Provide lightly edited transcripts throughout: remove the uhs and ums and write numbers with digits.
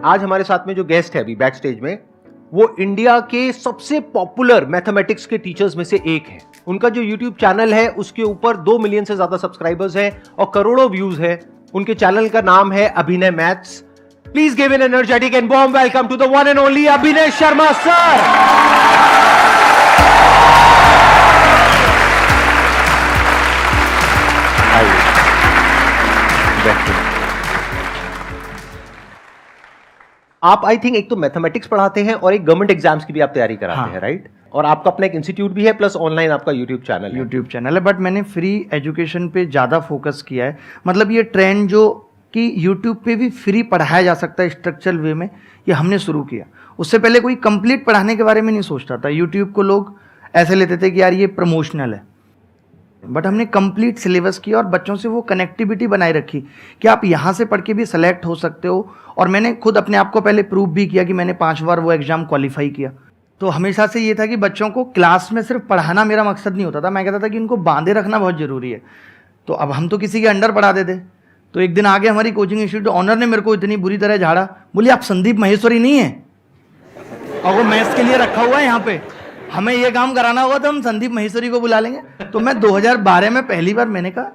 आज हमारे साथ में जो गेस्ट है अभी बैक स्टेज में, वो इंडिया के सबसे पॉपुलर मैथमेटिक्स के टीचर्स में से एक है। उनका जो यूट्यूब चैनल है उसके ऊपर 2 मिलियन से ज्यादा सब्सक्राइबर्स हैं और करोड़ों व्यूज है। उनके चैनल का नाम है Abhinay maths. Please give an energetic and warm welcome to the one and only Abhinay Sharma sir. आप आई थिंक एक तो मैथमेटिक्स पढ़ाते हैं और एक गवर्नमेंट एग्जाम्स की भी आप तैयारी कराते हैं, राइट? और आपका अपना एक इंस्टीट्यूट भी है प्लस ऑनलाइन आपका यूट्यूब चैनल है। बट मैंने फ्री एजुकेशन पे ज़्यादा फोकस किया है। मतलब ये ट्रेंड जो कि यूट्यूब पे भी फ्री पढ़ाया जा सकता है स्ट्रक्चरल वे में, ये हमने शुरू किया। उससे पहले कोई कंप्लीट पढ़ाने के बारे में नहीं सोचता था। यूट्यूब को लोग ऐसे लेते थे कि यार ये प्रमोशनल है, बट हमने कंप्लीट सिलेबस किया और बच्चों से वो कनेक्टिविटी बनाए रखी कि आप यहाँ से पढ़ के भी सेलेक्ट हो सकते हो। और मैंने खुद अपने आप को पहले प्रूव भी किया कि मैंने 5 बार वो एग्ज़ाम क्वालिफाई किया। तो हमेशा से ये था कि बच्चों को क्लास में सिर्फ पढ़ाना मेरा मकसद नहीं होता था। मैं कहता था कि इनको बांधे रखना बहुत ज़रूरी है। तो अब हम तो किसी के अंडर पढ़ाते थे। तो एक दिन आगे हमारी कोचिंग इंस्टीट्यूट ऑनर ने मेरे को इतनी बुरी तरह झाड़ा, बोली आप संदीप महेश्वरी नहीं है और वो मैथ्स के लिए रखा हुआ है यहाँ पे, हमें ये काम कराना होगा तो हम संदीप महेश्वरी को बुला लेंगे। तो मैं 2012 में पहली बार मैंने कहा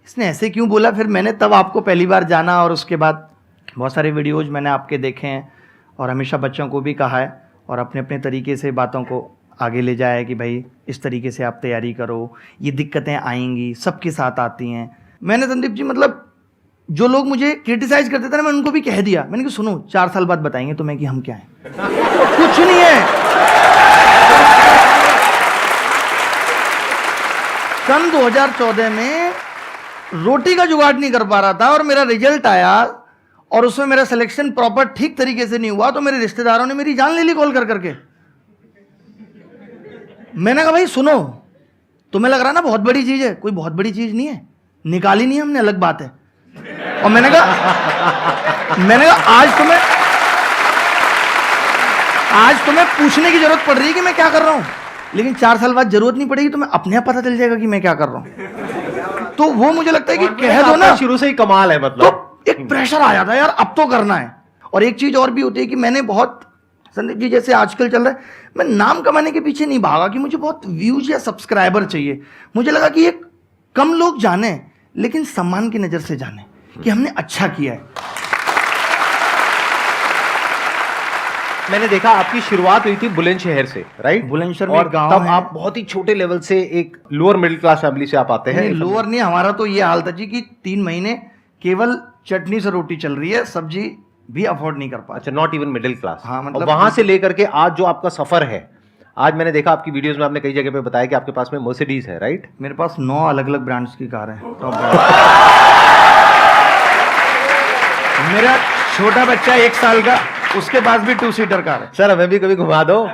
इसने ऐसे क्यों बोला। फिर मैंने तब आपको पहली बार जाना और उसके बाद बहुत सारे वीडियोज मैंने आपके देखे हैं और हमेशा बच्चों को भी कहा है और अपने अपने तरीके से बातों को आगे ले जाया है कि भाई इस तरीके से आप तैयारी करो, ये दिक्कतें आएंगी, सबके साथ आती हैं। मैंने संदीप जी मतलब जो लोग मुझे क्रिटिसाइज करते थे ना, मैं उनको भी कह दिया। मैंने कहा सुनो 4 साल बाद बताएंगे तुम्हें कि हम क्या हैं। कुछ नहीं है। सन 2014 में रोटी का जुगाड़ नहीं कर पा रहा था और मेरा रिजल्ट आया और उसमें मेरा सिलेक्शन प्रॉपर ठीक तरीके से नहीं हुआ तो मेरे रिश्तेदारों ने मेरी जान ले ली कॉल कर करके। मैंने कहा भाई सुनो, तुम्हें लग रहा ना बहुत बड़ी चीज है, कोई बहुत बड़ी चीज नहीं है, निकाली नहीं हमने, अलग बात है। और मैंने कहा आज तुम्हें पूछने की जरूरत पड़ रही है कि मैं क्या कर रहा हूं, लेकिन 4 साल बाद जरूरत नहीं पड़ेगी, तुम्हें अपने आप पता चल जाएगा कि मैं क्या कर रहा हूं। तो वो मुझे लगता है कि कह दो ना, शुरू से ही कमाल है। मतलब तो एक प्रेशर आ जाता है यार अब तो करना है। और एक चीज और भी होती है कि मैंने बहुत, संदीप जी जैसे आजकल चल रहा है, मैं नाम कमाने के पीछे नहीं भागा कि मुझे बहुत व्यूज या सब्सक्राइबर चाहिए। मुझे लगा कि एक कम लोग जाने लेकिन सम्मान की नजर से जाने कि हमने अच्छा किया है। मैंने देखा आपकी शुरुआत हुई थी बुलंदशहर से, राइट? बुलंदशहर में और गांव तब है। आप बहुत ही छोटे लेवल से एक लोअर मिडिल क्लास फैमिली से आप आते हैं। लोअर नहीं, हमारा तो ये हाल था जी कि 3 महीने केवल चटनी से रोटी चल रही है, सब्जी भी अफोर्ड नहीं कर पा। अच्छा, नॉट इवन मिडिल क्लास। हाँ, मतलब वहां से लेकर के आज जो आपका सफर है, आज मैंने देखा आपकी वीडियोस में आपने कई जगह पे बताया कि आपके पास में मर्सिडीज है, राइट? मेरे पास 9 अलग अलग ब्रांड्स की कार है। मेरा छोटा बच्चा 1 साल का, उसके पास भी 2 सीटर कार है। सर हमें भी कभी घुमा दो।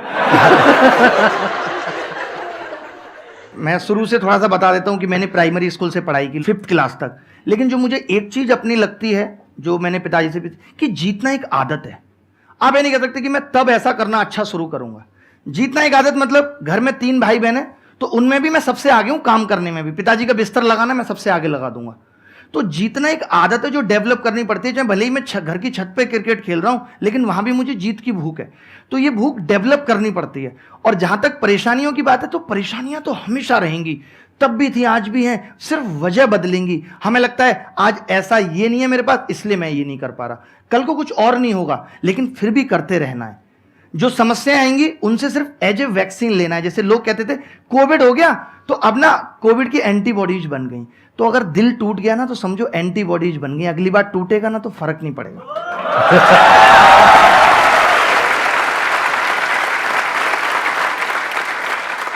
मैं शुरू से थोड़ा सा बता देता हूं कि मैंने प्राइमरी स्कूल से पढ़ाई की 5th क्लास तक। लेकिन जो मुझे एक चीज अपनी लगती है, जो मैंने पिताजी से भी, कि जीतना एक आदत है। आप ये नहीं कह सकते कि मैं तब ऐसा करना अच्छा शुरू करूंगा। जीतना एक आदत मतलब घर में 3 भाई बहन है तो उनमें भी मैं सबसे आगे हूं, काम करने में भी। पिताजी का बिस्तर लगाना मैं सबसे आगे लगा दूंगा। तो जीतना एक आदत है जो डेवलप करनी पड़ती है। चाहे भले ही मैं घर की छत पे क्रिकेट खेल रहा हूं, लेकिन वहां भी मुझे जीत की भूख है। तो ये भूख डेवलप करनी पड़ती है। और जहां तक परेशानियों की बात है, तो परेशानियां तो हमेशा रहेंगी, तब भी थी, आज भी हैं, सिर्फ वजह बदलेंगी। हमें लगता है आज ऐसा ये नहीं है मेरे पास, इसलिए मैं ये नहीं कर पा रहा। कल को कुछ और नहीं होगा, लेकिन फिर भी करते रहना है। जो समस्याएं आएंगी उनसे सिर्फ एज ए वैक्सीन लेना है। जैसे लोग कहते थे कोविड हो गया तो अब ना कोविड की एंटीबॉडीज बन गई। तो अगर दिल टूट गया ना तो समझो एंटीबॉडीज बन गई, अगली बार टूटेगा ना तो फर्क नहीं पड़ेगा।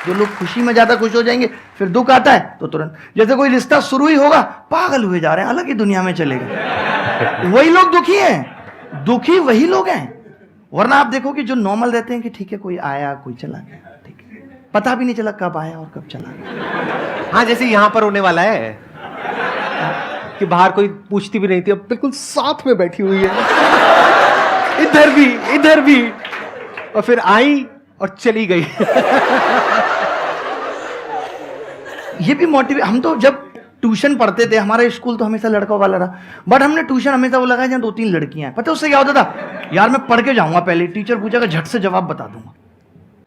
जो लोग खुशी में ज्यादा खुश हो जाएंगे, फिर दुख आता है तो तुरंत, जैसे कोई रिश्ता शुरू ही होगा पागल हुए जा रहे हैं, अलग ही दुनिया में चले गए। वही लोग दुखी हैं, दुखी वही लोग हैं। वरना आप देखो कि जो नॉर्मल रहते हैं कि ठीक है कोई आया कोई चला गया, ठीक है, पता भी नहीं चला कब आया और कब चला गया। हाँ, जैसे यहां पर होने वाला है कि बाहर कोई पूछती भी नहीं थी, अब बिल्कुल साथ में बैठी हुई है, इधर भी, और फिर आई और चली गई। ये भी मोटिवेट, हम तो जब ट्यूशन पढ़ते थे, हमारा स्कूल तो हमेशा लड़कों वाला रहा, बट हमने ट्यूशन हमेशा वो लगा जहाँ 2-3 लड़कियां हैं। पता है उससे क्या होता था, यार मैं पढ़ के जाऊंगा, पहले टीचर पूछेगा झट से जवाब बता दूंगा।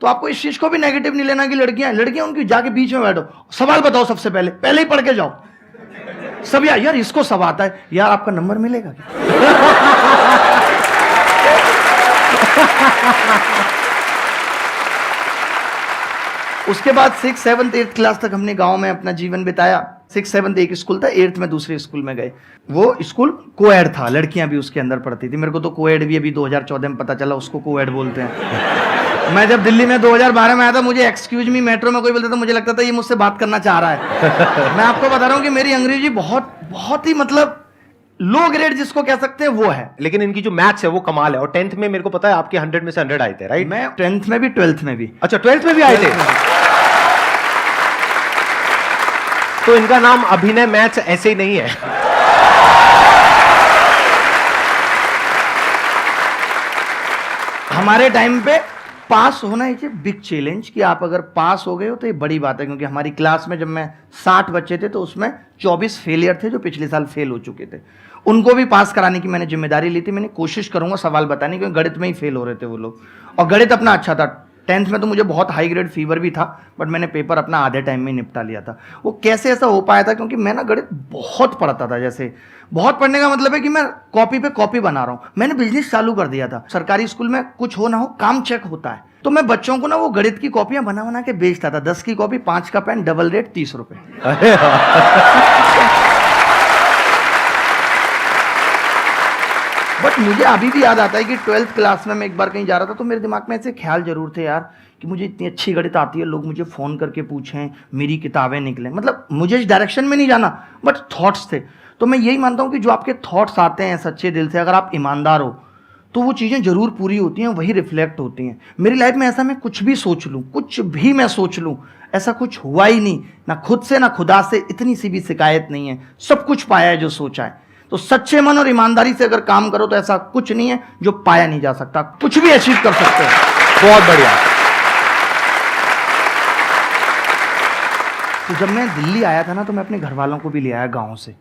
तो आपको इस चीज को भी नेगेटिव नहीं लेना कि लड़कियां उनकी जाके बीच में बैठो, सवाल बताओ सबसे पहले ही पढ़ के जाओ। सब यार इसको सब आता है, यार आपका नंबर मिलेगा क्या? उसके बाद 6th 7th 8th क्लास तक हमने गांव में अपना जीवन बिताया। 6th 7th एक स्कूल था, 8th में दूसरे स्कूल में गए। वो स्कूल कोएड था, लड़कियां भी उसके अंदर पढ़ती थी। मेरे को तो कोएड भी अभी 2014 में पता चला उसको कोएड बोलते हैं। मैं जब दिल्ली में 2012 में आया था, मुझे एक्सक्यूज मी मेट्रो में कोई बोलता था, मुझे लगता था ये मुझसे बात करना चाह रहा है। मैं आपको बता रहा हूँ कि मेरी अंग्रेजी बहुत ही मतलब लो ग्रेड जिसको कह सकते हैं वो है। लेकिन इनकी जो मैथ्स है वो कमाल है। और 10th में मेरे को पता है आपके 100 में से 100 आए थे, राइट? मैं 10th में भी 12th में भी। अच्छा, 12th में भी आए थे। तो इनका नाम अभिनय मैथ्स ऐसे ही नहीं है। हमारे टाइम पे पास होना इज ए बिग चैलेंज, कि आप अगर पास हो गए हो तो ये बड़ी बात है। क्योंकि हमारी क्लास में जब मैं 60 बच्चे थे तो उसमें 24 फेलियर थे जो पिछले साल फेल हो चुके थे। उनको भी पास कराने की मैंने जिम्मेदारी ली थी। मैंने कोशिश करूंगा सवाल बताने, क्योंकि गणित में ही फेल हो रहे थे वो लोग, और गणित अपना अच्छा था। 10th में तो मुझे बहुत हाई ग्रेड फीवर भी था, बट मैंने पेपर अपना आधे टाइम में निपटा लिया था। वो कैसे ऐसा हो पाया था, क्योंकि मैं ना गणित बहुत पढ़ता था। जैसे बहुत पढ़ने का मतलब है कि मैं कॉपी पे कॉपी बना रहा हूँ। मैंने बिजनेस चालू कर दिया था। सरकारी स्कूल में कुछ हो ना हो काम चेक होता है, तो मैं बच्चों को ना वो गणित की कॉपियां बना बना के बेचता था। 10 की कॉपी 5 का पेन, डबल रेट 30 रुपए। बट मुझे अभी भी याद आता है कि 12th क्लास में मैं एक बार कहीं जा रहा था, तो मेरे दिमाग में ऐसे ख्याल जरूर थे यार कि मुझे इतनी अच्छी गणित आती है, लोग मुझे फ़ोन करके पूछें, मेरी किताबें निकलें। मतलब मुझे इस डायरेक्शन में नहीं जाना, बट थॉट्स थे। तो मैं यही मानता हूँ कि जो आपके थॉट्स आते हैं सच्चे दिल से, अगर आप ईमानदार हो तो वो चीज़ें जरूर पूरी होती हैं, वही रिफ्लेक्ट होती हैं। मेरी लाइफ में ऐसा मैं कुछ भी सोच लूँ, कुछ भी मैं सोच लूँ, ऐसा कुछ हुआ ही नहीं। ना खुद से ना खुदा से इतनी सी भी शिकायत नहीं है। सब कुछ पाया है जो सोचा है। तो सच्चे मन और ईमानदारी से अगर काम करो तो ऐसा कुछ नहीं है जो पाया नहीं जा सकता। कुछ भी अचीव कर सकते हो। बहुत बढ़िया। तो जब मैं दिल्ली आया था ना, तो मैं अपने घर वालों को भी ले आया गाँव से।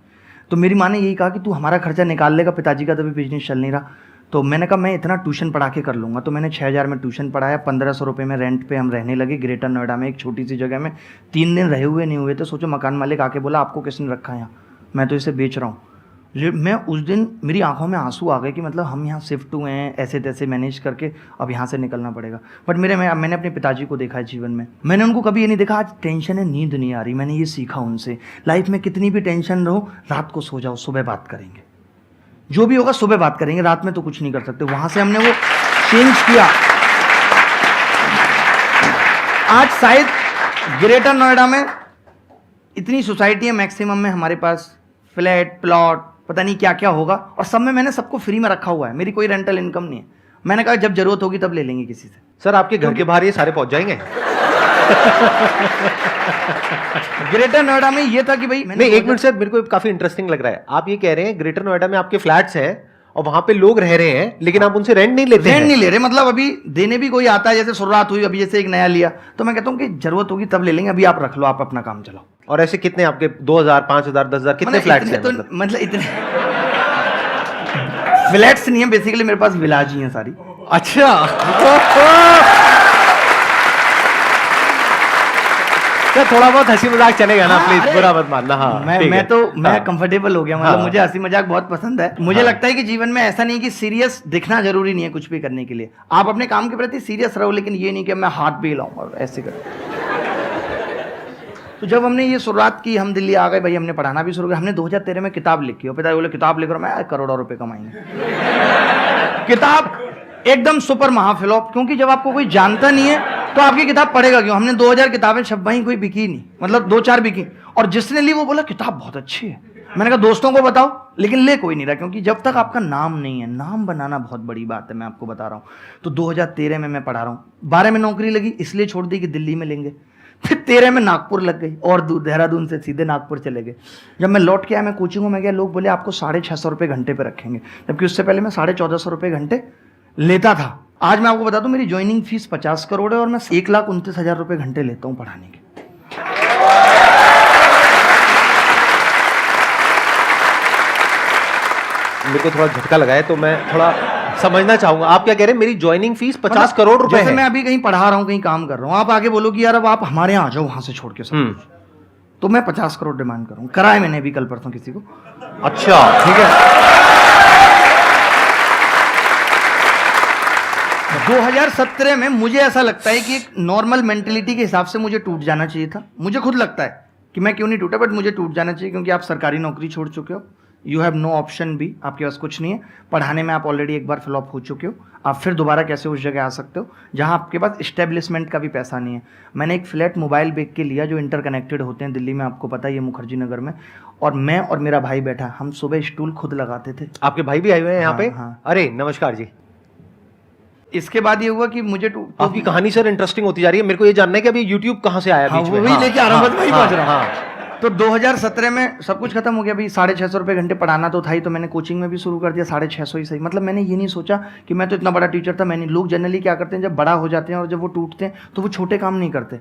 तो मेरी माँ ने यही कहा कि तू हमारा खर्चा निकाल लेगा, पिताजी का तभी बिजनेस चल नहीं रहा। तो मैंने कहा मैं इतना ट्यूशन पढ़ा के कर लूँगा। तो मैंने 6000 में ट्यूशन पढ़ाया, 1500 रुपये में रेंट पे हम रहने लगे ग्रेटर नोएडा में, एक छोटी सी जगह में। 3 दिन रहे हुए नहीं हुए थे। सोचो मकान मालिक आके बोला आपको किसने रखा है यहाँ, मैं तो इसे बेच रहा हूँ। मैं उस दिन मेरी आंखों में आंसू आ गए कि मतलब हम यहाँ शिफ्ट हुए हैं ऐसे तैसे मैनेज करके, अब यहाँ से निकलना पड़ेगा। बट मैंने अपने पिताजी को देखा है जीवन में, मैंने उनको कभी ये नहीं देखा आज टेंशन है नींद नहीं आ रही। मैंने ये सीखा उनसे, लाइफ में कितनी भी टेंशन रहो रात को सो जाओ, सुबह बात करेंगे, जो भी होगा सुबह बात करेंगे, रात में तो कुछ नहीं कर सकते। वहाँ से हमने वो चेंज किया। आज शायद ग्रेटर नोएडा में इतनी सोसाइटी है, मैक्सिमम में हमारे पास फ्लैट प्लॉट पता नहीं क्या क्या होगा, और सब में मैंने सबको फ्री में रखा हुआ है। मेरी कोई रेंटल इनकम नहीं है। मैंने कहा जब जरूरत होगी तब ले लेंगे किसी से। सर आपके घर के बाहर ये सारे पहुंच जाएंगे। ग्रेटर नोएडा में ये था कि भाई नहीं, एक मिनट सर, मेरे को काफी इंटरेस्टिंग लग रहा है। आप ये कह रहे हैं ग्रेटर नोएडा में आपके फ्लैट्स हैं और वहां पे लोग रह रहे हैं, लेकिन आप उनसे रेंट नहीं लेते हैं? रेंट नहीं ले रहे, मतलब अभी देने भी कोई आता है, जैसे शुरुआत हुई अभी जैसे एक नया लिया, तो मैं कहता हूँ कि जरूरत होगी तब ले लेंगे, अभी आप रख लो, आप अपना काम चलाओ। और ऐसे कितने आपके 2000 5000 10,000 कितने फ्लैट्स हैं? मतलब इतने फ्लैट्स नहीं है, बेसिकली मेरे पास विलाज ही है सारी। अच्छा क्या थोड़ा बहुत हंसी मजाक चलेगा ना, प्लीज बुरा मत मानना। हाँ मैं कंफर्टेबल हो गया, मतलब मुझे हंसी मजाक बहुत पसंद है। मुझे लगता है कि जीवन में ऐसा नहीं कि सीरियस दिखना जरूरी नहीं है कुछ भी करने के लिए। आप अपने काम के प्रति सीरियस रहो, लेकिन ये नहीं कि मैं हाथ भी हिलाऊंगा ऐसे कर। तो जब हमने ये शुरुआत की, हम दिल्ली आ गए भाई, हमने पढ़ाना भी शुरू किया। हमने 2013 में किताब लिखी, और पिताजी बोले किताब लिख रहा हूं मैं, करोड़ों रुपए कमाएंगे। किताब एकदम सुपर महाफ्लॉप, क्योंकि जब आपको कोई जानता नहीं है तो आपकी किताब पढ़ेगा क्यों। हमने 2000 किताबें छपवाई, कोई बिकी नहीं, मतलब 2-4 बिकी, और जिसने ली वो बोला किताब बहुत अच्छी है। मैंने कहा दोस्तों को बताओ, लेकिन ले कोई नहीं रहा, क्योंकि जब तक आपका नाम नहीं है, नाम बनाना बहुत बड़ी बात है, मैं आपको बता रहा हूँ। तो 2013 में मैं पढ़ा रहा हूँ, 12 में नौकरी लगी, इसलिए छोड़ दी कि दिल्ली में लेंगे। फिर 13 में नागपुर लग गई, और देहरादून से सीधे नागपुर चले गए। जब मैं लौट के आया, मैं कोचिंग में गया, लोग बोले आपको 650 रुपये घंटे पे रखेंगे, जबकि उससे पहले मैं 1450 रुपये घंटे लेता था। आज मैं आपको बता दूं मेरी ज्वाइनिंग फीस 50 करोड़ है, और मैं 1,29,000 रुपये घंटे लेता हूं पढ़ाने के। मेरे को थोड़ा झटका लगा है, तो मैं थोड़ा समझना चाहूंगा। आप क्या कह रहे हैं? मेरी ज्वाइनिंग फीस 50 करोड़ रुपए जैसे है। मैं अभी कहीं पढ़ा रहा हूँ, कहीं काम कर रहा हूँ, आप आगे बोलो कि यार अब आप हमारे यहाँ आ जाओ वहां से छोड़ के सब कुछ, तो मैं 50 करोड़ डिमांड करूँ। कराए मैंने अभी कल परसों किसी को। अच्छा, ठीक है। 2017 में मुझे ऐसा लगता है कि एक नॉर्मल मेंटेलिटी के हिसाब से मुझे टूट जाना चाहिए था। मुझे खुद लगता है कि मैं क्यों नहीं टूटा, बट मुझे टूट जाना चाहिए, क्योंकि आप सरकारी नौकरी छोड़ चुके हो। You have no option B, आपके पास कुछ नहीं है। पढ़ाने में आप ऑलरेडी एक बार फ्लॉप हो चुके हो, आप फिर दोबारा कैसे उस जगह आ सकते हो जहां आपके पास इस्टेब्लिशमेंट का भी पैसा नहीं है। मैंने एक फ्लैट मोबाइल बेच के लिया जो इंटरकनेक्टेड होते हैं दिल्ली में, आपको पता है, ये मुखर्जी नगर में। और मैं और मेरा भाई बैठा, हम सुबह स्टूल खुद लगाते थे। आपके भाई भी आए हुए हैं यहाँ पे? हाँ। अरे नमस्कार जी। इसके बाद ये हुआ कि मुझे आपकी कहानी सर इंटरेस्टिंग होती जा रही है। मेरे को ये जानना है कि अभी YouTube कहाँ से आया बीच में? वही लेके आ रहा हूँ, बस वही पहुंच रहा हूँ। हाँ। तो 2017 में सब कुछ खत्म हो गया। भाई 650 रुपये घंटे पढ़ाना तो था ही, तो मैंने कोचिंग में भी शुरू कर दिया। 650 ही सही। मतलब मैंने ये नहीं सोचा कि मैं तो इतना बड़ा टीचर था। मैंने, लोग जनरली क्या करते हैं, जब बड़ा हो जाते हैं और जब वो टूटते हैं तो वो छोटे काम नहीं करते,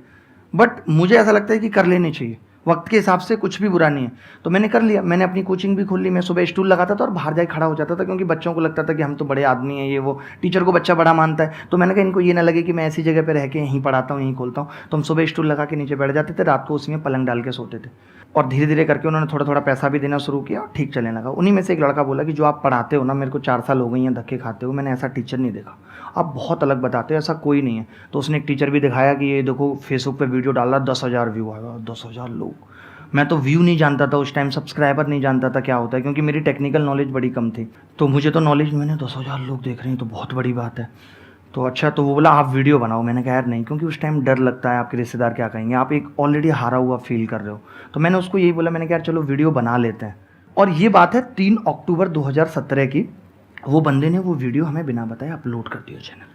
बट मुझे ऐसा लगता है कि कर लेने चाहिए। वक्त के हिसाब से कुछ भी बुरा नहीं है, तो मैंने कर लिया। मैंने अपनी कोचिंग भी खोल ली। मैं सुबह स्टूल लगाता था और बाहर जाके खड़ा हो जाता था, क्योंकि बच्चों को लगता था कि हम तो बड़े आदमी हैं, ये वो। टीचर को बच्चा बड़ा मानता है, तो मैंने कहा इनको ये ना लगे कि मैं ऐसी जगह पे रह के यहीं पढ़ाता हूँ, यहीं खोलता हूँ। तो हम सुबह स्टूल लगा के नीचे बैठ जाते थे, रात को उसी में पलंग डाल के सोते थे। और धीरे धीरे करके उन्होंने थोड़ा थोड़ा पैसा भी देना शुरू किया और ठीक चलने लगा। उन्हीं में से एक लड़का बोला कि जो आप पढ़ाते हो ना, मेरे को 4 साल हो गए हैं धक्के खाते हो, मैंने ऐसा टीचर नहीं देखा, आप बहुत अलग बताते हो, ऐसा कोई नहीं है। तो उसने एक टीचर भी दिखाया कि ये देखो फेसबुक पे वीडियो डाला, 10,000 व्यू आएगा। 10,000 लोग। मैं तो व्यू नहीं जानता था उस टाइम, सब्सक्राइबर नहीं जानता था क्या होता है, क्योंकि मेरी टेक्निकल नॉलेज बड़ी कम थी। तो मुझे तो नॉलेज, मैंने 10,000 लोग देख रहे हैं तो बहुत बड़ी बात है। तो अच्छा, तो वो बोला आप वीडियो बनाओ। मैंने कहा यार नहीं, क्योंकि उस टाइम डर लगता है, आपके रिश्तेदार क्या कहेंगे, आप एक ऑलरेडी हारा हुआ फील कर रहे हो। तो मैंने उसको यही बोला, मैंने कहा यार चलो वीडियो बना लेते हैं। और ये बात है 3 अक्टूबर 2017 की। वो बंदे ने वो वीडियो हमें बिना बताए अपलोड कर दिया चैनल।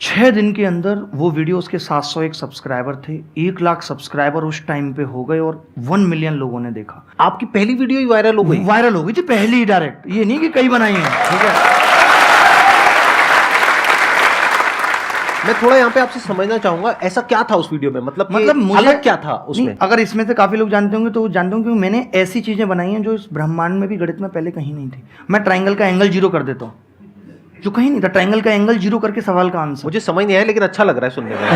6 दिन के अंदर वो वीडियो, उसके 701 सब्सक्राइबर थे, 1 लाख सब्सक्राइबर उस टाइम पे हो गए और 1 मिलियन लोगों ने देखा। आपकी पहली वीडियो ही वायरल हो गई? वायरल हो गई थी पहली ही, डायरेक्ट। ये नहीं कि कई बनाई है, ठीक है। मैं थोड़ा यहाँ पे आपसे समझना चाहूंगा, ऐसा क्या था उस वीडियो में? मतलब मुझे अलग क्या था उसमें? अगर इसमें से काफी लोग जानते होंगे तो जानते होंगे, क्योंकि मैंने ऐसी चीजें बनाई हैं जो इस ब्रह्मांड में भी, गणित में पहले कहीं नहीं थी। मैं ट्राइंगल का एंगल 0 कर देता हूँ, जो कहीं नहीं था। ट्राइंगल का एंगल 0 करके सवाल का आंसर। मुझे समझ नहीं आया, लेकिन अच्छा लग रहा है सुनने में।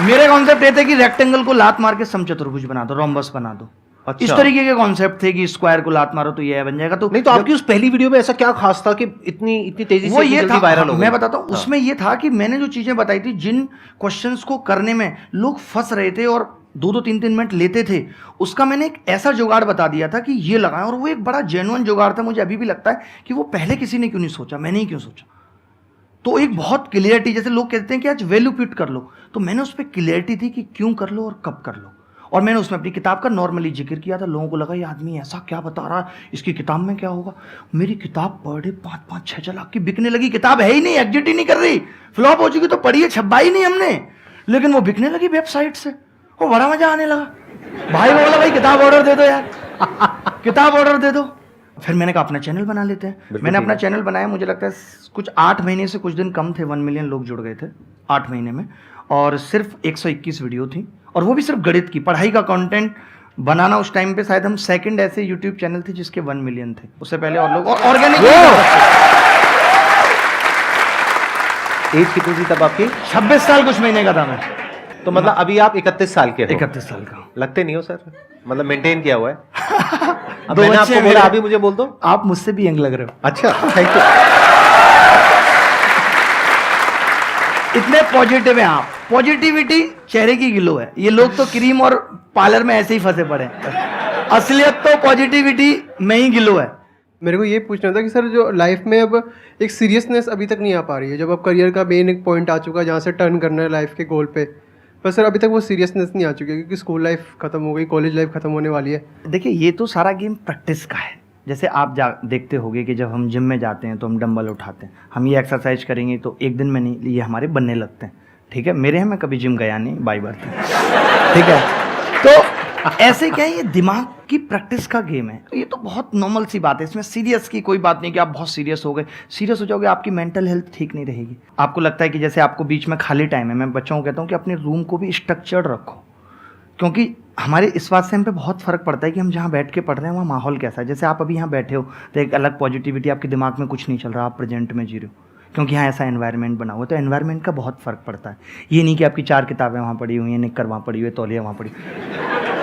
मेरे कॉन्सेप्ट ये थे कि रेक्टेंगल को लात मार के समचतुर्भुज बना दो, रोम्बस बना दो। अच्छा। इस तरीके के कॉन्सेप्ट थे कि स्क्वायर को लात मारो तो ये बन जाएगा। तो नहीं, तो आपकी उस पहली वीडियो में ऐसा क्या खास था कि इतनी तेजी वो से ये था, वायरल हो गई? मैं बताता हूँ। उसमें ये था कि मैंने जो चीजें बताई थी, जिन क्वेश्चंस को करने में लोग फंस रहे थे और 2-2 3-3 मिनट लेते थे, उसका मैंने एक ऐसा जुगाड़ बता दिया था कि ये लगाएं। और वो एक बड़ा जेन्युइन जुगाड़ था। मुझे अभी भी लगता है कि वो पहले किसी ने क्यों नहीं सोचा, मैंने ही क्यों सोचा। तो एक बहुत क्लियरिटी, जैसे लोग कहते हैं कि आज वैल्यू पिट कर लो, तो मैंने उस पर क्लियरिटी थी कि क्यों कर लो और कब कर लो। और मैंने उसमें अपनी किताब का नॉर्मली जिक्र किया था। लोगों को लगा ये आदमी ऐसा क्या बता रहा है, इसकी किताब में क्या होगा। मेरी किताब पर डे 5-5-6 लाख की बिकने लगी। किताब है ही नहीं, एग्जिट ही नहीं कर रही, फ्लॉप हो चुकी, तो पढ़ी है, छपा ही नहीं हमने, लेकिन वो बिकने लगी वेबसाइट से। वो बड़ा मजा आने लगा। भाई बोला भाई किताब ऑर्डर दे दो यार, किताब ऑर्डर दे दो। फिर मैंने कहा अपना चैनल बना लेते हैं। मैंने अपना चैनल बनाया, मुझे लगता है कुछ 8 महीने से कुछ दिन कम थे, 1 मिलियन लोग जुड़ गए थे 8 महीने में। और सिर्फ 121 वीडियो थी, और वो भी सिर्फ गणित की, पढ़ाई का कंटेंट बनाना। उस टाइम पे शायद हम सेकंड ऐसे यूट्यूब चैनल थे जिसके 1 मिलियन थे। उससे पहले और लोग, और ऑर्गेनिक। एज कितनी थी तब आपकी? 26 साल कुछ महीने का था मैं। तो मतलब अभी आप 31 साल के हो? 31 साल का। लगते नहीं हो सर, मतलब मेंटेन किया हुआ है। अब 2 मैंने बच्चे आपको बोला, अभी मुझे बोल दो। आप मुझसे भी यंग लग रहे हो। अच्छा, थैंक यू। इतने पॉजिटिव हैं आप। पॉजिटिविटी चेहरे की ग्लो है। ये लोग तो क्रीम और पार्लर में ऐसे ही फंसे पड़े हैं। असलियत तो पॉजिटिविटी में ही ग्लो है। मेरे को ये पूछना था कि सर जो लाइफ में अब एक सीरियसनेस अभी तक नहीं आ पा रही है, जब अब करियर का मेन एक पॉइंट आ चुका है जहाँ से टर्न करना है लाइफ के गोल पे, पर सर अभी तक वो सीरियसनेस नहीं आ चुकी है, क्योंकि स्कूल लाइफ खत्म हो गई, कॉलेज लाइफ खत्म होने वाली है। देखिए, ये तो सारा गेम प्रैक्टिस का है। जैसे आप देखते होंगे कि जब हम जिम में जाते हैं तो हम डंबल उठाते हैं, हम ये एक्सरसाइज करेंगे तो एक दिन में नहीं, ये हमारे बनने लगते हैं। ठीक है, मेरे हैं, मैं कभी जिम गया नहीं, बाई बात। ठीक है, तो ऐसे क्या है, ये दिमाग की प्रैक्टिस का गेम है। ये तो बहुत नॉर्मल सी बात है, इसमें सीरियस की कोई बात नहीं कि आप बहुत सीरियस हो गए। सीरियस हो जाओगे, आपकी मेंटल हेल्थ ठीक नहीं रहेगी। आपको लगता है कि जैसे आपको बीच में खाली टाइम है, मैं बच्चों को कहता हूँ कि अपने रूम को भी स्ट्रक्चर्ड रखो, क्योंकि हमारे इस बात से हम पे बहुत फ़र्क पड़ता है कि हम जहाँ बैठ के पढ़ रहे हैं वहाँ माहौल कैसा है। जैसे आप अभी यहाँ बैठे हो तो एक अलग पॉजिटिविटी, आपके दिमाग में कुछ नहीं चल रहा, आप प्रेजेंट में जी रहे हो, क्योंकि यहाँ ऐसा एनवायरनमेंट बना हुआ है। तो एनवायरनमेंट का बहुत फ़र्क पड़ता है। ये नहीं कि आपकी 4 किताबें वहाँ पड़ी हुई हैं, निक्कर वहाँ पड़ी हुई है, तौलिया वहाँ पड़ी।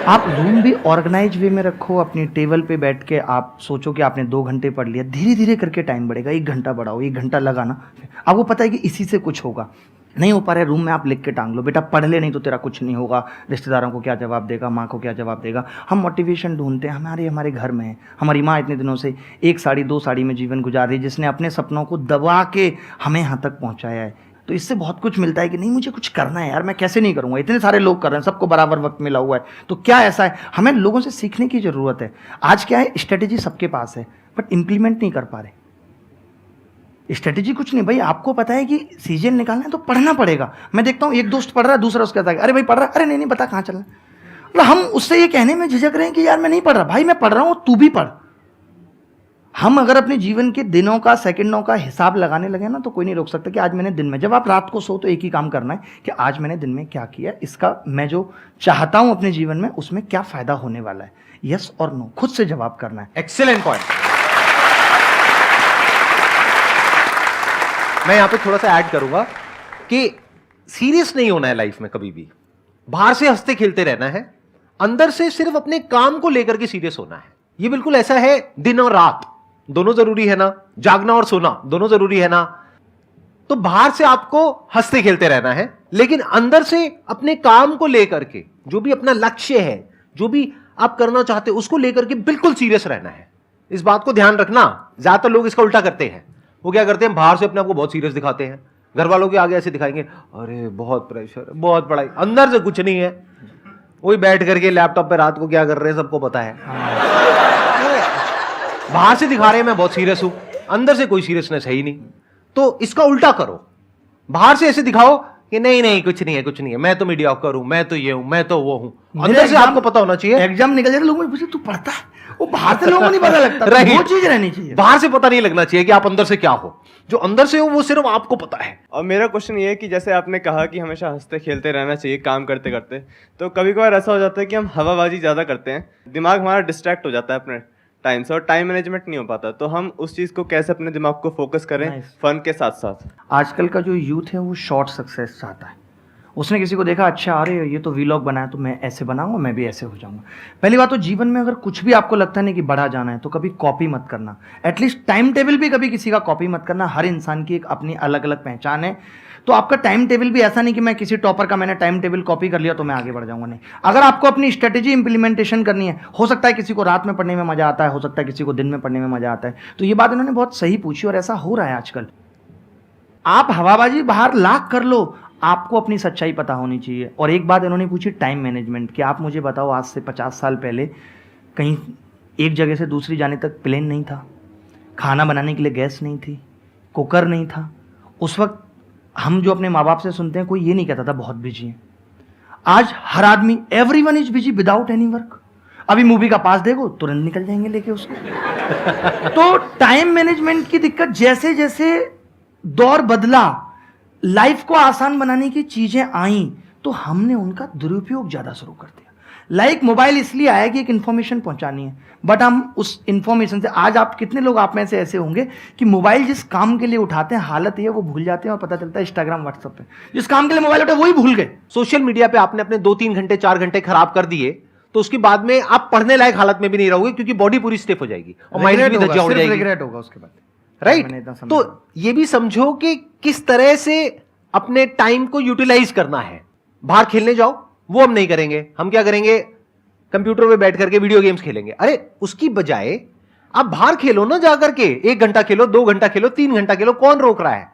आप रूम भी ऑर्गेनाइज वे में रखो, अपनी टेबल पे बैठ के आप सोचो कि आपने 2 घंटे पढ़ लिया, धीरे धीरे करके टाइम बढ़ेगा, 1 घंटा बढ़ाओ, 1 घंटा लगाना, आपको पता है कि इसी से कुछ होगा। नहीं हो पा रहा है, रूम में आप लिख के टांग लो, बेटा पढ़ ले, नहीं तो तेरा कुछ नहीं होगा, रिश्तेदारों को क्या जवाब देगा, माँ को क्या जवाब देगा। हम मोटिवेशन ढूंढते हैं, हमारे घर में है। हमारी माँ इतने दिनों से 1 साड़ी 2 साड़ी में जीवन गुजार रही है, जिसने अपने सपनों को दबा के हमें यहाँ तक पहुँचाया है। तो इससे बहुत कुछ मिलता है कि नहीं मुझे कुछ करना है यार, मैं कैसे नहीं करूँगा, इतने सारे लोग कर रहे हैं, सबको बराबर वक्त मिला हुआ है, तो क्या ऐसा है। हमें लोगों से सीखने की ज़रूरत है। आज क्या है, स्ट्रेटेजी सबके पास है बट इम्प्लीमेंट नहीं कर पा रहे। स्ट्रेटेजी कुछ नहीं भाई, आपको पता है कि सीजन निकालना है तो पढ़ना पड़ेगा। मैं देखता हूँ एक दोस्त पढ़ रहा है, दूसरा उसके कहता है अरे भाई पढ़ रहा है, अरे नहीं पता कहाँ चलना है। मतलब हम उससे ये कहने में झिझक रहे हैं कि यार मैं नहीं पढ़ रहा, भाई मैं पढ़ रहा हूँ, तू भी पढ़। हम अगर अपने जीवन के दिनों का, सेकंडों का हिसाब लगाने लगे ना, तो कोई नहीं रोक सकता कि आज मैंने दिन में, जब आप रात को सो तो एक ही काम करना है कि आज मैंने दिन में क्या किया, इसका मैं जो चाहता हूं अपने जीवन में उसमें क्या फायदा होने वाला है, यस और नो, खुद से जवाब करना है। Excellent point. मैं यहां पे थोड़ा सा ऐड करूंगा कि सीरियस नहीं होना है लाइफ में कभी भी। बाहर से हंसते खेलते रहना है, अंदर से सिर्फ अपने काम को लेकर के सीरियस होना है। ये बिल्कुल ऐसा है, दिन और रात दोनों जरूरी है ना, जागना और सोना दोनों जरूरी है ना। तो बाहर से आपको हंसते खेलते रहना है, लेकिन अंदर से अपने काम को लेकर के, जो भी अपना लक्ष्य है, जो भी आप करना चाहते हो उसको लेकर के बिल्कुल सीरियस रहना है। इस बात को ध्यान रखना। ज्यादातर लोग इसका उल्टा करते हैं। वो क्या करते हैं, बाहर से अपने आप को बहुत सीरियस दिखाते हैं, घर वालों के आगे ऐसे दिखाएंगे अरे बहुत प्रेशर, बहुत पढ़ाई, अंदर से कुछ नहीं है। वही बैठ करके लैपटॉप पे रात को क्या कर रहे हैं सबको पता है। बाहर से दिखा रहे हैं मैं बहुत सीरियस हूं, अंदर से कोई सीरियसनेस है ही नहीं। तो इसका उल्टा करो, बाहर से ऐसे दिखाओ कि नहीं कुछ नहीं है, मैं तो मीडियोकर हूं, मैं तो ये हूं, मैं तो वो हूं। अंदर से आपको पता होना चाहिए। एग्जाम निकल जाए लोगों पूछे तू पढ़ता है, वो बाहर से लोगों को नहीं पता लगता। वो चीज रहनी चाहिए, बाहर से पता नहीं लगना चाहिए कि आप अंदर से क्या हो। जो अंदर से हो वो सिर्फ आपको पता है। और मेरा क्वेश्चन ये है कि जैसे आपने कहा कि हमेशा हंसते खेलते रहना चाहिए काम करते करते, तो कभी कभार ऐसा हो जाता है कि हम हवाबाजी ज़्यादा करते हैं, दिमाग हमारा डिस्ट्रैक्ट हो जाता है अपने टाइम से और टाइम मैनेजमेंट नहीं हो पाता। तो हम उस चीज़ को कैसे अपने दिमाग को फोकस करें फन के साथ साथ। आजकल का जो यूथ है वो शॉर्ट सक्सेस चाहता है। उसने किसी को देखा, अच्छा अरे ये तो वीलॉग बनाया तो मैं ऐसे बनाऊंगा, मैं भी ऐसे हो जाऊंगा। पहली बात तो जीवन में अगर कुछ भी आपको लगता है ना कि बड़ा जाना है तो कभी कॉपी मत करना। एटलीस्ट टाइम टेबल भी कभी किसी का कॉपी मत करना। हर इंसान की एक अपनी अलग अलग पहचान है। तो आपका टाइम टेबल भी ऐसा नहीं कि मैं किसी टॉपर का मैंने टाइम टेबल कॉपी कर लिया तो मैं आगे बढ़ जाऊंगा, नहीं। अगर आपको अपनी स्ट्रेटेजी इंप्लीमेंटेशन करनी है, हो सकता है किसी को रात में पढ़ने में मजा आता है, हो सकता है किसी को दिन में पढ़ने में मजा आता है। तो ये बात इन्होंने बहुत सही पूछी और ऐसा हो रहा है आजकल। आप हवाबाजी बाहर लाख कर लो, आपको अपनी सच्चाई पता होनी चाहिए। और एक बात इन्होंने पूछी टाइम मैनेजमेंट की। आप मुझे बताओ, आज से 50 साल पहले कहीं एक जगह से दूसरी जाने तक प्लेन नहीं था, खाना बनाने के लिए गैस नहीं थी, कुकर नहीं था। उस वक्त हम जो अपने माँ बाप से सुनते हैं, कोई ये नहीं कहता था बहुत बिजी है। आज हर आदमी, everyone is busy without any work. अभी मूवी का पास देखो, तुरंत निकल जाएंगे लेके उसको। तो टाइम मैनेजमेंट की दिक्कत, जैसे जैसे दौर बदला, लाइफ को आसान बनाने की चीजें आई, तो हमने उनका दुरुपयोग ज्यादा शुरू कर दिया। लाइक मोबाइल इसलिए आया कि एक इंफॉर्मेशन पहुंचानी है, बट हम उस इंफॉर्मेशन से, आज आप कितने लोग आप में से ऐसे होंगे कि मोबाइल जिस काम के लिए उठाते हैं, हालत ये वो भूल जाते हैं और पता चलता है इंस्टाग्राम व्हाट्सएप पे जिस काम के लिए मोबाइल उठाए वही भूल गए। सोशल मीडिया पे आपने अपने 2-3 घंटे 4 घंटे खराब कर दिए तो उसके बाद में आप पढ़ने लायक हालत में भी नहीं रहोगे, क्योंकि बॉडी पूरी स्टिफ हो जाएगी और माइंड भी धज्जियां उड़ जाएगी। रिग्रेट होगा उसके बाद, राइट। तो ये भी समझो कि किस तरह से अपने टाइम को यूटिलाइज करना है। बाहर खेलने जाओ, वो हम नहीं करेंगे। हम क्या करेंगे, कंप्यूटर पे बैठ करके वीडियो गेम्स खेलेंगे। अरे उसकी बजाय आप बाहर खेलो ना, जाकर के 1 घंटा खेलो, 2 घंटा खेलो, 3 घंटा खेलो, कौन रोक रहा है।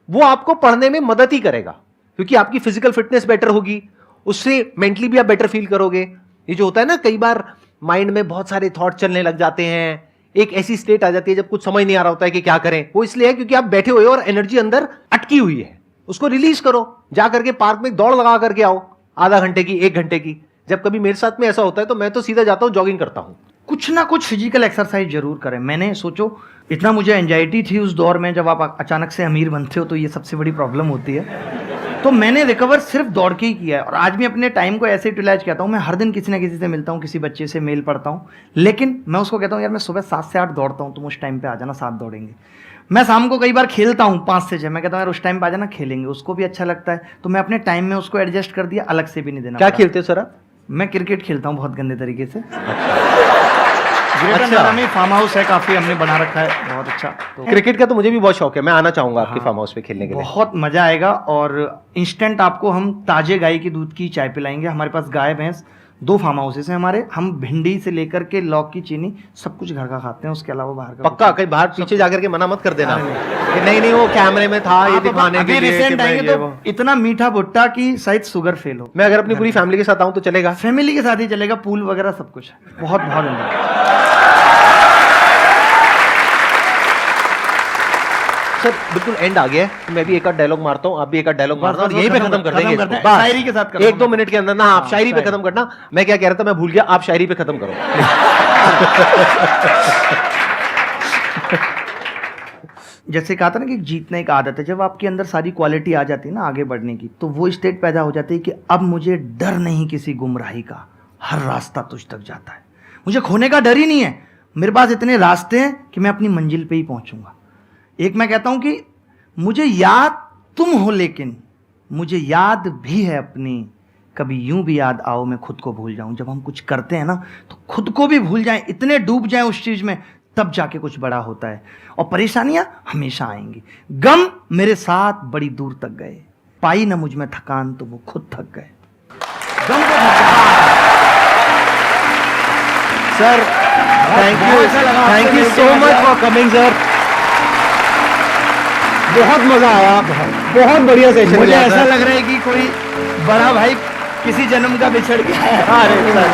वो आपको पढ़ने में मदद ही करेगा, क्योंकि आपकी फिजिकल फिटनेस बेटर होगी, उससे मेंटली भी आप बेटर फील करोगे। ये जो होता है ना, कई बार माइंड में बहुत सारे थॉट चलने लग जाते हैं, एक ऐसी स्टेट आ जाती है जब कुछ समझ नहीं आ रहा होता है कि क्या करें। वो इसलिए है क्योंकि आप बैठे हुए हो और एनर्जी अंदर अटकी हुई है। उसको रिलीज करो, जा करके पार्क में दौड़ लगा करके आओ, आधा घंटे की, 1 घंटे की। जब कभी मेरे साथ में ऐसा होता है तो मैं तो सीधा जाता हूं, जॉगिंग करता हूं। कुछ ना कुछ फिजिकल एक्सरसाइज जरूर करें। मैंने सोचो, इतना मुझे एंजाइटी थी उस दौर में, जब आप अचानक से अमीर बनते हो तो ये सबसे बड़ी प्रॉब्लम होती है। तो मैंने रिकवर सिर्फ दौड़ के ही किया है, और आज भी अपने टाइम को ऐसे यूटिलाइज करता हूँ। मैं हर दिन किसी ना किसी से मिलता हूँ, किसी बच्चे से मेल पढ़ता हूँ, लेकिन मैं उसको कहता हूँ यार मैं सुबह 7 से 8 दौड़ता हूँ, तुम उस टाइम पे आ जाना, 7 दौड़ेंगे। मैं शाम को कई बार खेलता हूँ 5 से 6, मैं कहता हूँ यार उस टाइम पे आ जाना, खेलेंगे, उसको भी अच्छा लगता है। तो मैं अपने टाइम में उसको एडजस्ट कर दिया, अलग से भी नहीं देना क्या पड़ा। खेलते हो सर आप? मैं क्रिकेट खेलता हूँ बहुत गंदे तरीके से। अच्छा। अच्छा, में फार्म हाउस है, काफी हमने बना रखा है, बहुत अच्छा। तो क्रिकेट का तो मुझे भी बहुत शौक है, मैं आना चाहूंगा आपके फार्म हाउस पे खेलने के लिए। बहुत मजा आएगा, और इंस्टेंट आपको हम ताजे गाय की दूध की चाय पिलाएंगे। हमारे पास गाय भैंस 2 फार्म हाउसेस हैं हमारे। हम भिंडी से लेकर के लौक की चीनी सब कुछ घर का खाते हैं, उसके अलावा बाहर का पक्का कहीं बाहर पीछे जाकर के मना मत कर देना कि नहीं वो कैमरे में था ये दिखाने के लिए। रिसेंट आएंगे तो इतना मीठा भुट्टा कि शायद शुगर फेल हो। मैं अगर अपनी पूरी फैमिली के साथ आऊं तो चलेगा? फैमिली के साथ ही चलेगा, पूल वगैरह सब कुछ है, बहुत बहुत धन्यवाद। सर बिल्कुल एंड आ गया है, तो मैं भी एक आध डायलॉग मारता हूँ, आप भी एक आध डायलॉग मारना, और बस यहीं पे खत्म खत्म कर देंगे इसको। करते हैं। बस। शायरी के साथ करता 1-2 हूँ। मिनट के अंदर ना, आप शायरी पे खत्म करना। मैं क्या कह रहा था, मैं भूल गया, आप शायरी पे खत्म करो। जैसे कहा था ना कि जीतना एक आदत है, जब आपके अंदर सारी क्वालिटी आ जाती है ना आगे बढ़ने की, तो वो स्टेट पैदा हो जाती है कि अब मुझे डर नहीं किसी गुमराही का, हर रास्ता तुझ तक जाता है। मुझे खोने का डर ही नहीं है, मेरे पास इतने रास्ते हैं कि मैं अपनी मंजिल पे ही पहुंचूंगा। एक मैं कहता हूं कि मुझे याद तुम हो, लेकिन मुझे याद भी है अपनी, कभी यूं भी याद आओ मैं खुद को भूल जाऊं। जब हम कुछ करते हैं ना तो खुद को भी भूल जाएं, इतने डूब जाएं उस चीज में, तब जाके कुछ बड़ा होता है। और परेशानियां हमेशा आएंगी, गम मेरे साथ बड़ी दूर तक गए, पाई ना मुझ में थकान तो वो खुद थक गए। गम को sir thank you so much for coming sir, बहुत मजा आया, बहुत बढ़िया सेशन। मुझे ऐसा लग रहा है कि कोई बड़ा भाई किसी जन्म का बिछड़ गया है। अरे सर